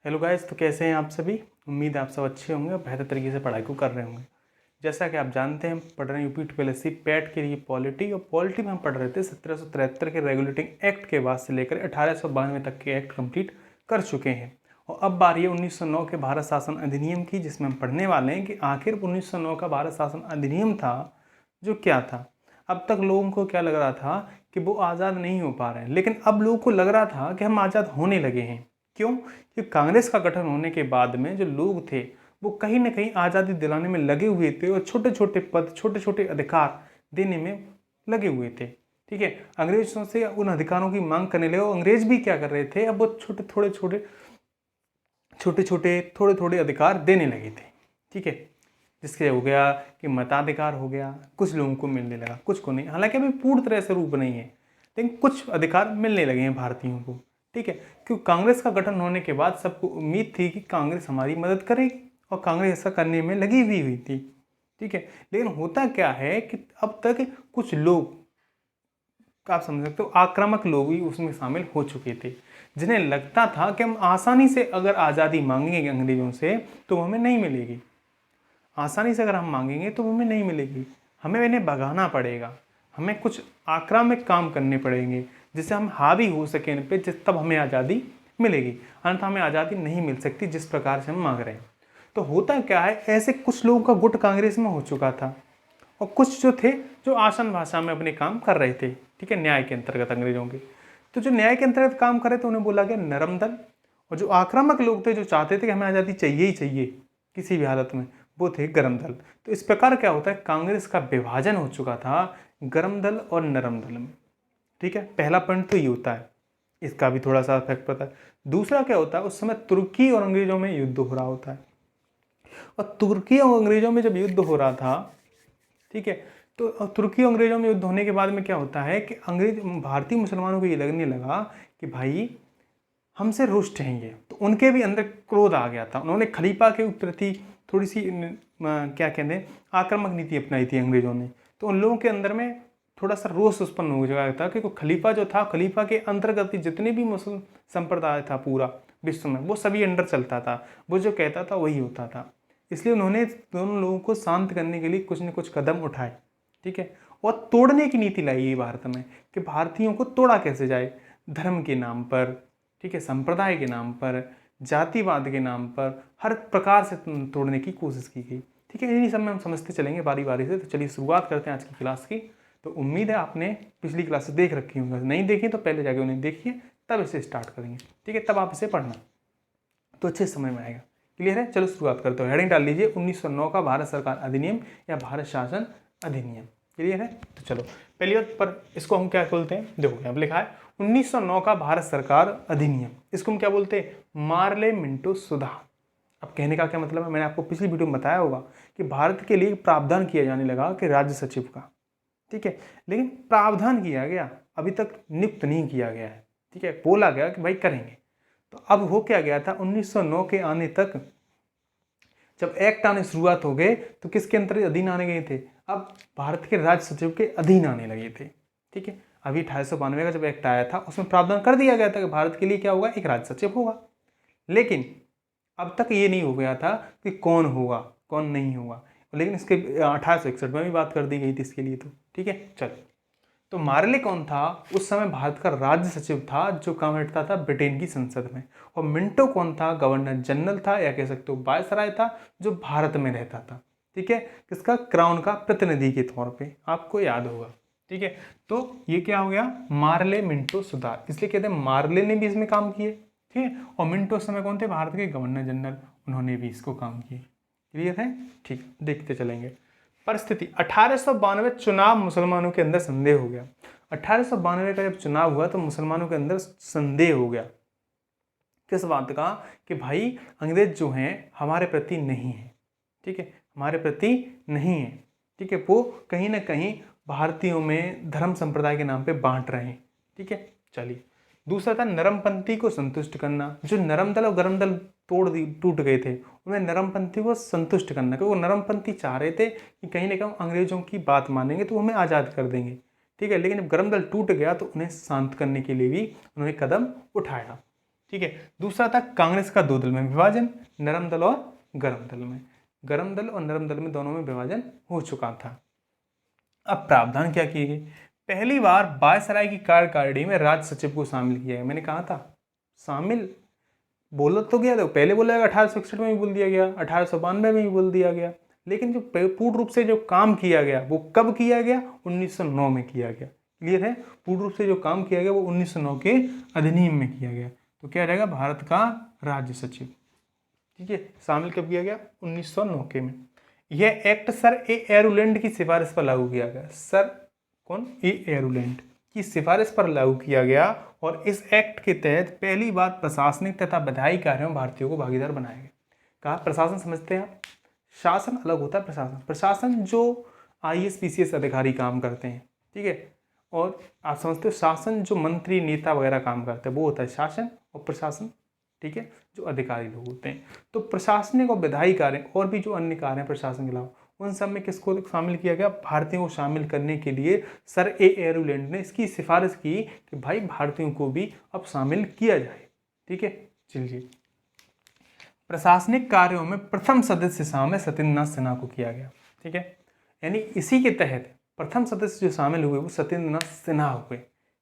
Hello guys, तो कैसे हैं आप सभी। उम्मीद है आप सब अच्छे होंगे और बेहतर तरीके से पढ़ाई को कर रहे होंगे। जैसा कि आप जानते हैं, हम पढ़ रहे हैं यूपी ट्वेल्व पैट के लिए पॉलिटी, और पॉलिटी में हम पढ़ रहे थे 1773 के रेगुलेटिंग एक्ट के बाद से लेकर 1892 तक के एक्ट कंप्लीट कर चुके हैं। और अब बारी है 1909 के भारत शासन अधिनियम की, जिसमें हम पढ़ने वाले हैं कि आखिर 1909 का भारत शासन अधिनियम था जो क्या था। अब तक लोगों को क्या लग रहा था कि वो आज़ाद नहीं हो पा रहे हैं, लेकिन अब लोगों को लग रहा था कि हम आज़ाद होने लगे हैं। क्यों? कि कांग्रेस का गठन होने के बाद में जो लोग थे वो कहीं ना कहीं आज़ादी दिलाने में लगे हुए थे और छोटे छोटे पद, छोटे छोटे अधिकार देने में लगे हुए थे। ठीक है, अंग्रेजों से उन अधिकारों की मांग करने लगे और अंग्रेज भी क्या कर रहे थे, अब वो छोटे थोड़े अधिकार देने लगे थे। ठीक है, जिसके हो गया कि मताधिकार हो गया, कुछ लोगों को मिलने लगा, कुछ को नहीं। हालांकि अभी पूर्ण तरह से रूप नहीं है, लेकिन कुछ अधिकार मिलने लगे हैं भारतीयों को। ठीक है, क्योंकि कांग्रेस का गठन होने के बाद सबको उम्मीद थी कि कांग्रेस हमारी मदद करेगी, और कांग्रेस ऐसा करने में लगी भी हुई थी। ठीक है, लेकिन होता क्या है कि अब तक कुछ लोग, आप समझ सकते हो, आक्रामक लोग भी उसमें शामिल हो चुके थे, जिन्हें लगता था कि हम आसानी से अगर आज़ादी मांगेंगे अंग्रेजों से तो हमें नहीं मिलेगी। आसानी से अगर हम मांगेंगे तो हमें नहीं मिलेगी, हमें इन्हें भगाना पड़ेगा, हमें कुछ आक्रामक काम करने पड़ेंगे जिससे हम हावी हो सके इन पे, तब हमें आज़ादी मिलेगी, अन्यथा हमें आज़ादी नहीं मिल सकती जिस प्रकार से हम मांग रहे हैं। तो होता क्या है, ऐसे कुछ लोगों का गुट कांग्रेस में हो चुका था, और कुछ जो थे जो आसान भाषा में अपने काम कर रहे थे। ठीक है, न्याय के अंतर्गत अंग्रेजों के, तो जो न्याय के अंतर्गत काम कर रहे थे उन्हें बोला गया नरम दल, और जो आक्रामक लोग थे जो चाहते थे कि हमें आज़ादी चाहिए ही चाहिए किसी भी हालत में, वो थे गरम दल। तो इस प्रकार क्या होता है, कांग्रेस का विभाजन हो चुका था गरम दल और नरम दल में। ठीक है, पहला पॉइंट तो ये होता है, इसका भी थोड़ा सा इफेक्ट पता है। दूसरा क्या होता है, उस समय तुर्की और अंग्रेजों में युद्ध हो रहा होता है, और तुर्की और अंग्रेजों में जब युद्ध हो रहा था, ठीक है, तो तुर्की और अंग्रेजों में युद्ध होने के बाद में क्या होता है कि अंग्रेज भारतीय मुसलमानों को ये लगने लगा कि भाई हमसे रुष्ट हैं ये, तो उनके भी अंदर क्रोध आ गया था। उन्होंने खलीफा के प्रति थोड़ी सी क्या कहते हैं, आक्रामक नीति अपनाई थी अंग्रेजों ने। तो उन लोगों के अंदर में थोड़ा सा रोष उत्पन्न हो गया था, क्योंकि खलीफा जो था, खलीफा के अंतर्गत जितने भी मुस्लिम संप्रदाय था पूरा विश्व में, वो सभी अंडर चलता था, वो जो कहता था वही होता था। इसलिए उन्होंने दोनों लोगों को शांत करने के लिए कुछ न कुछ कदम उठाए। ठीक है, और तोड़ने की नीति लाई है भारत में, कि भारतीयों को तोड़ा कैसे जाए, धर्म के नाम पर, ठीक है, संप्रदाय के नाम पर, जातिवाद के नाम पर, हर प्रकार से तोड़ने की कोशिश की गई। ठीक है, इन्हीं सब में हम समझते चलेंगे बारी बारी से। तो चलिए शुरुआत करते हैं आज की क्लास की। तो उम्मीद है आपने पिछली क्लास देख रखी होंगी, नहीं देखी तो पहले जाके उन्हें देखिए, तब इसे स्टार्ट करेंगे। ठीक है, तब आप इसे पढ़ना तो अच्छे समय में आएगा। क्लियर है? चलो शुरुआत करते हो। हेडिंग डाल लीजिए 1909 का भारत सरकार अधिनियम या भारत शासन अधिनियम। क्लियर है? तो चलो पहली बात पर इसको हम क्या बोलते हैं, देखो यहाँ लिखा है 1909 का भारत सरकार अधिनियम। इसको हम क्या बोलते हैं, मार्ले मिंटो सुधार। अब कहने का क्या मतलब है, मैंने आपको पिछली वीडियो में बताया होगा कि भारत के लिए प्रावधान किया जाने लगा कि राज्य सचिव का, ठीक है, लेकिन प्रावधान किया गया, अभी तक नियुक्त नहीं किया गया है। ठीक है, बोला गया कि भाई करेंगे। तो अब हो क्या गया था, 1909 के आने तक जब एक्ट आने शुरुआत हो गए तो किसके अंतर्गत अधीन आने गए थे, अब भारत के राज्य सचिव के अधीन आने लगे थे। ठीक है, अभी 1892 का जब एक्ट आया था उसमें प्रावधान कर दिया गया था कि भारत के लिए क्या होगा, एक राज्य सचिव होगा। लेकिन अब तक ये नहीं हो गया था कि कौन होगा कौन नहीं होगा, लेकिन इसके 1861 में भी बात कर दी गई थी इसके लिए। तो ठीक है, चलो। तो मार्ले कौन था, उस समय भारत का राज्य सचिव था जो काम बैठता था ब्रिटेन की संसद में। और मिंटो कौन था, गवर्नर जनरल था, या कह सकते हो वायसराय था, जो भारत में रहता था। ठीक है, किसका, क्राउन का प्रतिनिधि के तौर पे, आपको याद होगा। ठीक है, तो ये क्या हो गया, मार्ले मिंटो सुधार, इसलिए कहते हैं मार्ले ने भी इसमें काम किए। ठीक है, और मिंटो उस समय कौन थे, भारत के गवर्नर जनरल, उन्होंने भी इसको काम किए। क्लियर है? ठीक, देखते चलेंगे। परिस्थिति 1892 चुनाव, मुसलमानों के अंदर संदेह हो गया। 1892 का जब चुनाव हुआ तो मुसलमानों के अंदर संदेह हो गया, किस बात का, कि भाई अंग्रेज जो हैं हमारे प्रति नहीं है। ठीक है, हमारे प्रति नहीं है। ठीक है, वो कहीं ना कहीं भारतीयों में धर्म संप्रदाय के नाम पे बांट रहे हैं। ठीक है, चलिए। दूसरा था नरमपंथी को संतुष्ट करना। जो नरम दल और गरम दल टूट गए थे, उन्हें नरमपंथी को संतुष्ट करना, क्योंकि वो नरमपंथी चाह रहे थे कि कहीं ना कहीं अंग्रेजों की बात मानेंगे तो हमें आज़ाद कर देंगे। ठीक है, लेकिन जब गरम दल टूट गया तो उन्हें शांत करने के लिए भी उन्होंने कदम उठाया। ठीक है। दूसरा था कांग्रेस का 2 दल में विभाजन, नरम दल और गर्म दल में। गर्म दल और नरम दल में दोनों में विभाजन हो चुका था। अब प्रावधान क्या किए गए? पहली बार वायसराय की कार्यकारिणी में राज्य सचिव को शामिल किया गया। मैंने कहा था शामिल, बोला तो गया था पहले, बोला 1861 में भी बोल दिया गया, 1892 में भी बोल दिया गया, लेकिन जो पूर्ण रूप से जो काम किया गया वो कब किया गया? 1909 में किया गया। क्लियर है? पूर्ण रूप से जो काम किया गया वो 1909 के अधिनियम में किया गया। तो क्या रहेगा? भारत का राज्य सचिव। ठीक है, शामिल कब किया गया? 1909 के में। यह एक्ट सर ए एरुलैंड की सिफारिश पर लागू किया गया। सर कौन? ए एरुलैंड की सिफारिश पर लागू किया गया और इस एक्ट के तहत पहली बार प्रशासनिक तथा विधायी कार्यों में भारतीयों को भागीदार बनाया गया। कहा प्रशासन समझते हैं आप? शासन अलग होता है प्रशासन। प्रशासन जो IAS PCS अधिकारी काम करते हैं, ठीक है, और आप समझते हो शासन जो मंत्री नेता वगैरह काम करते हैं वो होता है शासन, और प्रशासन, ठीक है, जो अधिकारी लोग होते हैं। तो प्रशासनिक और विधायी कार्य और भी जो अन्य कार्य हैं प्रशासन के अलावा, उन सब में किसको शामिल किया गया? भारतीयों को शामिल करने के लिए सर ए एरुलैंड ने इसकी सिफारिश की कि भाई भारतीयों को भी अब शामिल किया जाए। ठीक है, चलिए। प्रशासनिक कार्यों में प्रथम सदस्य शामिल सत्येंद्रनाथ सिन्हा को किया गया। ठीक है, यानी इसी के तहत प्रथम सदस्य जो शामिल हुए वो सत्येंद्रनाथ सिन्हा हुए।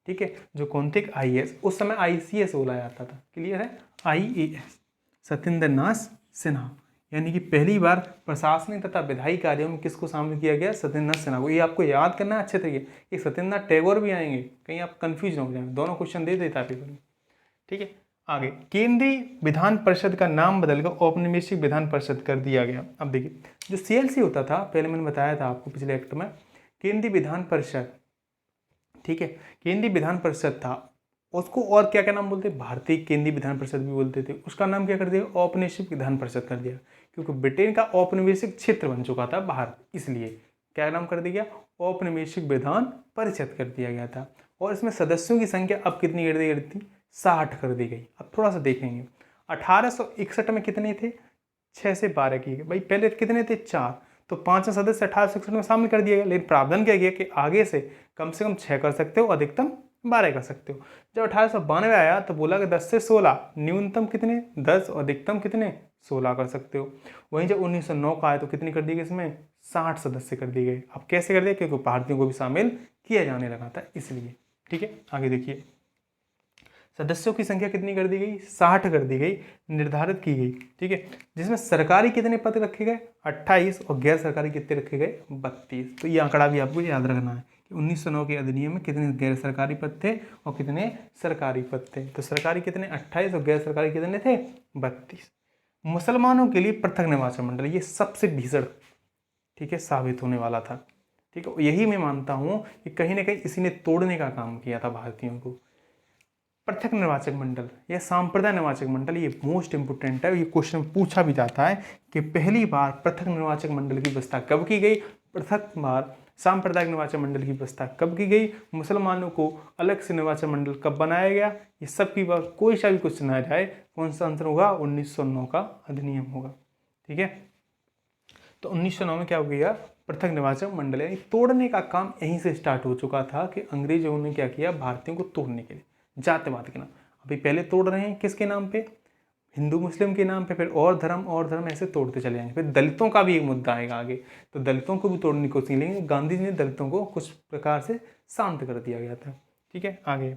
ठीक है, जो कौन थे? IAS, उस समय ICS बोला जाता था। क्लियर है? IAS, सत्येंद्रनाथ सिन्हा। यानी कि पहली बार प्रशासनिक तथा विधायी कार्यों में किसको शामिल किया गया? सत्येंद्रनाथ सिन्हा को। ये आपको याद करना है अच्छे तरीके। ये सत्येंद्रनाथ टैगोर भी आएंगे, कहीं आप कंफ्यूज ना हो जाए, दोनों क्वेश्चन दे देता है पेपर में। ठीक है, आगे केंद्रीय विधान परिषद का नाम बदलकर औपनिवेशिक विधान परिषद कर दिया गया। अब देखिए, जो CLC होता था, पहले मैंने बताया था आपको पिछले एक्ट में, केंद्रीय विधान परिषद, ठीक है, केंद्रीय विधान परिषद था, उसको और क्या क्या नाम बोलते? भारतीय केंद्रीय विधान परिषद भी बोलते थे। उसका नाम क्या कर दिया? औपनिवेशिक विधान परिषद कर दिया, क्योंकि ब्रिटेन का औपनिवेशिक क्षेत्र बन चुका था भारत, इसलिए क्या नाम कर दिया? औपनिवेशिक विधान परिषद कर दिया गया था। और इसमें सदस्यों की संख्या अब कितनी कर दी गई थी? 60 कर दी गई। अब थोड़ा सा देखेंगे, 1861 में कितने थे? 6 से 12 किए गए। भाई पहले कितने थे? 4, तो 5 सदस्य 1861 में शामिल कर दिया गया। लेकिन प्रावधान क्या गया कि आगे से कम 6 कर सकते हो, अधिकतम 12 कर सकते हो। जब 1892 आया तो बोला कि 10 से 16, न्यूनतम कितने? 10, और अधिकतम कितने? 16 कर सकते हो। वहीं जब 1909 का आया तो कितनी कर दी गई? इसमें 60 सदस्य कर दिए गए। अब कैसे कर दिए? क्योंकि भारतीयों को भी शामिल किया जाने लगा था, इसलिए। ठीक है, आगे देखिए, सदस्यों की संख्या कितनी कर दी गई? 60 कर दी गई, निर्धारित की गई। ठीक है, जिसमें सरकारी कितने पद रखे गए? 28, और गैर सरकारी कितने रखे गए? 32। तो ये आंकड़ा भी आपको याद रखना है कि 1909 के अधिनियम में कितने गैर सरकारी पद थे और कितने सरकारी पद थे। तो सरकारी कितने? 28, और गैर सरकारी कितने थे? 32। मुसलमानों के लिए पृथक निर्वाचन मंडल, ये सबसे भीषण, ठीक है, साबित होने वाला था। ठीक है, यही मैं मानता हूँ कि कहीं ना कहीं इसी ने तोड़ने का काम किया था भारतीयों को। पृथक निर्वाचक मंडल या सांप्रदाय निर्वाचक मंडल, ये मोस्ट इंपोर्टेंट है। ये क्वेश्चन पूछा भी जाता है कि पहली बार पृथक निर्वाचक मंडल की व्यवस्था कब की गई? पृथक बार सांप्रदायिक निर्वाचन मंडल की व्यवस्था कब की गई? मुसलमानों को अलग से निर्वाचन मंडल कब बनाया गया? ये सब की बात, कोई सा भी क्वेश्चन आ जाए, कौन सा आंसर होगा? 1909 का अधिनियम होगा। ठीक है, तो 1909 में क्या हो गया? पृथक निर्वाचक मंडल, यानी तोड़ने का काम यहीं से स्टार्ट हो चुका था कि अंग्रेजों ने क्या किया? भारतीयों को तोड़ने के लिए, जातिवाद के नाम। अभी पहले तोड़ रहे हैं किसके नाम पे? हिंदू मुस्लिम के नाम पे, फिर और धर्म ऐसे तोड़ते चले जाएंगे। फिर दलितों का भी एक मुद्दा आएगा आगे, तो दलितों को भी तोड़ने की कोशिश, लेकिन गांधी जी ने दलितों को कुछ प्रकार से शांत कर दिया गया था। ठीक है, आगे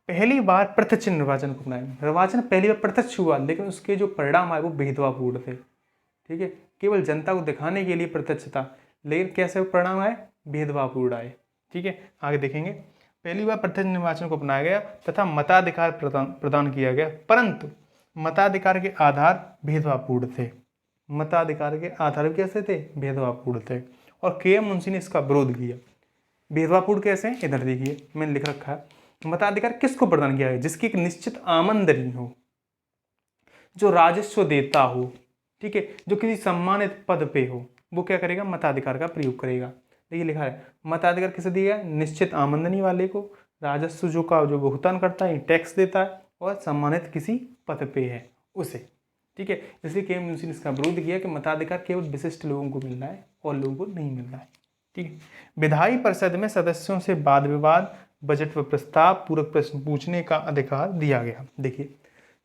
पहली बार प्रत्यक्ष निर्वाचन को अपनाया। निर्वाचन पहली बार प्रत्यक्ष हुआ, लेकिन उसके जो परिणाम आए वो भेदभावपूर्ण थे। ठीक है, केवल जनता को दिखाने के लिए प्रत्यक्ष था, लेकिन कैसे परिणाम आए? भेदभावपूर्ण आए। ठीक है, आगे देखेंगे, पहली बार प्रत्यक्ष निर्वाचन को अपनाया गया तथा मताधिकार प्रदान किया गया, परंतु मताधिकार के आधार भेदभावपूर्ण थे। मताधिकार के आधार कैसे थे? भेदभावपूर्ण थे, और KM मुंशी ने इसका विरोध किया। भेदभावपूर्ण कैसे? इधर देखिए, मैंने लिख रखा है, मताधिकार किसको प्रदान किया है? जिसकी एक निश्चित आमदनी हो, जो राजस्व देता हो, ठीक है, जो किसी सम्मानित पद पे हो, वो क्या करेगा? मताधिकार का प्रयोग करेगा। देखिए लिखा है, मताधिकार किसे दिया है? निश्चित आमदनी वाले को, राजस्व जो भुगतान करता है, टैक्स देता है, और सम्मानित किसी पद पे है उसे। ठीक है, इसलिए KM मुंशी ने इसका विरोध किया कि मताधिकार केवल विशिष्ट लोगों को मिल रहा है और लोगों को नहीं मिल रहा है। ठीक है, विधायी परिषद में सदस्यों से वाद विवाद, बजट व प्रस्ताव, पूरक प्रश्न पूछने का अधिकार दिया गया। देखिए,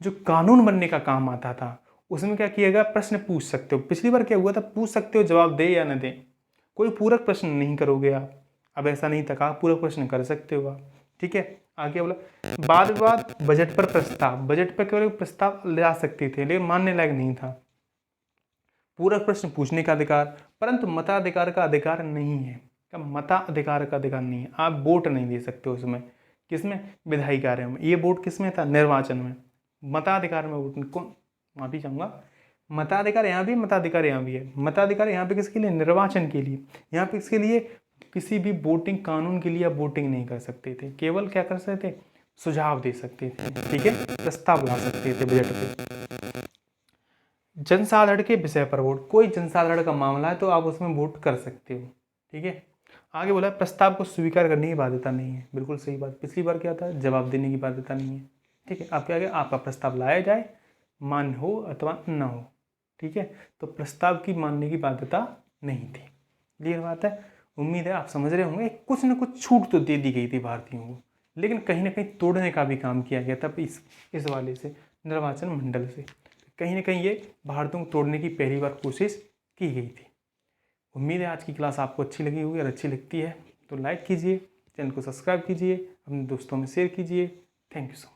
जो कानून बनने का काम आता था उसमें क्या किया गया, प्रश्न पूछ सकते हो। पिछली बार क्या हुआ था, पूछ सकते हो, जवाब दे या न दे, कोई पूरक प्रश्न नहीं करोगे आप। अब ऐसा नहीं था, कहा पूरक प्रश्न कर सकते हो आप। ठीक है, आगे बोला बाद बजट पर प्रस्ताव, बजट पर केवल प्रस्ताव ला सकते थे लेकिन मानने लायक नहीं था। पूरक प्रश्न पूछने का अधिकार, परंतु मताधिकार का अधिकार नहीं है। मताधिकार का अधिकार नहीं है, आप वोट नहीं दे सकते उसमें। किसमें, विधायी कार्य में। ये वोट किसमें था, निर्वाचन में। मताधिकार में वोट कौन, माफी चाहूंगा, मताधिकार यहाँ भी, मताधिकार यहाँ भी है। मताधिकार यहाँ पे किसके लिए, निर्वाचन के लिए। यहाँ पे इसके लिए किसी भी वोटिंग कानून के लिए आप वोटिंग नहीं कर सकते थे, केवल क्या कर सकते थे, सुझाव दे सकते थे। ठीक है, प्रस्ताव ला सकते थे बजट पे। जनसाधारण के विषय पर वोट, कोई जनसाधारण का मामला है तो आप उसमें वोट कर सकते हो। ठीक है, आगे बोला प्रस्ताव को स्वीकार करने की बाध्यता नहीं है। बिल्कुल सही बात, पिछली बार क्या था, जवाब देने की बाध्यता नहीं है। ठीक है, आपके आगे आपका प्रस्ताव लाया जाए, मान्य हो अथवा न हो। ठीक है, तो प्रस्ताव की मानने की बाध्यता नहीं थी। क्लियर बात है, उम्मीद है आप समझ रहे होंगे। कुछ न कुछ छूट तो दे दी गई थी भारतीयों को, लेकिन कहीं ना कहीं तोड़ने का भी काम किया गया था इस वाले से, निर्वाचन मंडल से। कहीं ना कहीं ये भारतीयों को तोड़ने की पहली बार कोशिश की गई थी। उम्मीद है आज की क्लास आपको अच्छी लगी होगी, और अच्छी लगती है तो लाइक कीजिए, चैनल को सब्सक्राइब कीजिए, अपने दोस्तों में शेयर कीजिए। Thank you so much.